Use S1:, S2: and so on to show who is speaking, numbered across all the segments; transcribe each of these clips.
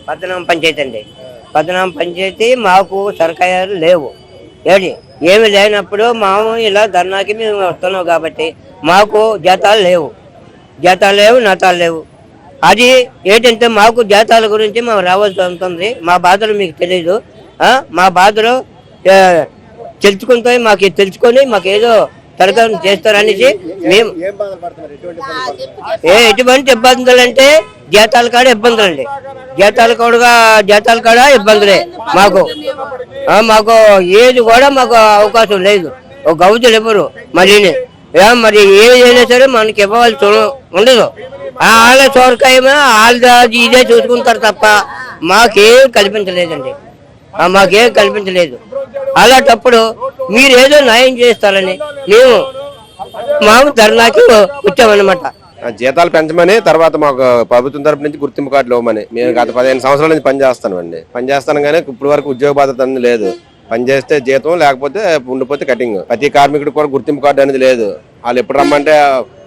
S1: పద్మనాభం పంచాయతీ అండి. పద్మనాభం పంచాయతీ మాకు సరకాయాలు లేవు. ఏమి లేనప్పుడు మేము ఇలా ధర్నాకి మేము వస్తున్నాం కాబట్టి మాకు జీతాలు లేవు, నతాలు లేవు. అది ఏంటంటే మాకు జీతాల గురించి మేము రావాల్సి ఉంటుంది. మా బాధలు మీకు తెలియదు. మా బాధలు తెలుసుకొని మాకు ఏదో తరగతి చేస్తారనేసి మేము ఎటువంటి ఇబ్బందులు అంటే జీతాల కాడ ఇబ్బందులు అండి. జీతాల కాడ ఇబ్బందులే మాకు ఏది కూడా మాకు అవకాశం లేదు. ఒక గౌతులు ఇవ్వరు. మరి ఏదైనా సరే మనకి ఇవ్వవలసి ఉండదు. వాళ్ళ చోరకాయమో వాళ్ళ ఇదే చూసుకుంటారు తప్ప మాకేం కల్పించలేదండి. అలాంటప్పుడు మీరు ఏదో న్యాయం చేస్తారని మేము ధర్నాకి వచ్చామన్నమాట.
S2: జీతాలు పెంచమని, తర్వాత మాకు ప్రభుత్వం తరపు నుంచి గుర్తింపు కార్డులు ఇవ్వమని. మేము గత 15 సంవత్సరాల నుంచి పనిచేస్తాను కానీ ఇప్పుడు వరకు ఉద్యోగ బాధ్యత అనేది లేదు. పనిచేస్తే జీతం, లేకపోతే ఉండిపోతే కటింగ్. ప్రతి కార్మికుడు కూడా గుర్తింపు కార్డు అనేది లేదు. వాళ్ళు ఎప్పుడు రమ్మంటే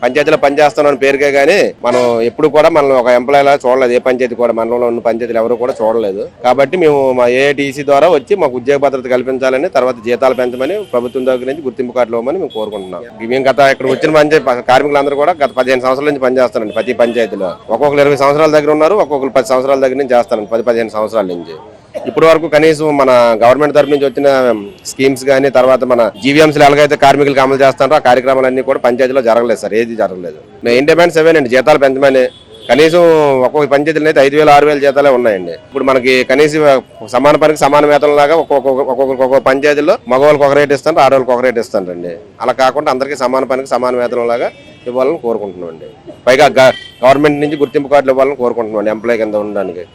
S2: పంచాయతీలో పనిచేస్తామని పేరుకే గానీ మనం ఎప్పుడు కూడా మనం ఒక ఎంప్లాయీ లా చూడలేదు. ఏ పంచాయతీ కూడా, మనలో ఉన్న పంచాయతీలు ఎవరు కూడా చూడలేదు. కాబట్టి మేము మా ఏఐటీసీ ద్వారా వచ్చి మాకు ఉద్యోగ భద్రత కల్పించాలని, తర్వాత జీతాలు పెంచమని, ప్రభుత్వం దగ్గర నుంచి గుర్తింపు కార్డులు ఇవ్వమని మేము కోరుకుంటున్నాం. మేము ఇక్కడ వచ్చిన కార్మికులందరూ కూడా గత 15 సంవత్సరాల నుంచి పనిచేస్తారండి. ప్రతి పంచాయతీలో ఒక్కొక్కరు 20 సంవత్సరాల దగ్గర ఉన్నారు, ఒక్కొక్కరు 10 సంవత్సరాల దగ్గర నుంచి చేస్తారండి. 10-15 సంవత్సరాల నుంచి ఇప్పటి వరకు కనీసం మన గవర్నమెంట్ తరఫు నుంచి వచ్చిన స్కీమ్స్ కానీ, తర్వాత మన జీవీఎంసీలు ఎలాగైతే కార్మికులకు అమలు చేస్తారో ఆ కార్యక్రమాలన్నీ కూడా పంచాయతీలో జరగలేదు సార్. ఏది జరగలేదు. మెయిన్ డిమాండ్స్ ఏవేనండి, జీతాలు పెంచమని. కనీసం ఒక్కొక్క పంచాయతీలు అయితే 5,000-6,000 జీతాలే ఉన్నాయండి. ఇప్పుడు మనకి కనీసం సమాన పనికి సమాన వేతనం లాగా ఒక్కొక్క పంచాయతీలో మగవాళ్ళకి ఒక రేట్ ఇస్తారు, ఆడవాళ్ళకి ఒక రేట్ ఇస్తారండి. అలా కాకుండా అందరికీ సమాన పనికి సమాన వేతనం లాగా ఇవ్వాలని కోరుకుంటున్నాం అండి. పైగా గవర్నమెంట్ నుంచి గుర్తింపు కార్డులు ఇవ్వాలని కోరుకుంటున్నాం ఎంప్లాయీ కింద ఉండడానికి.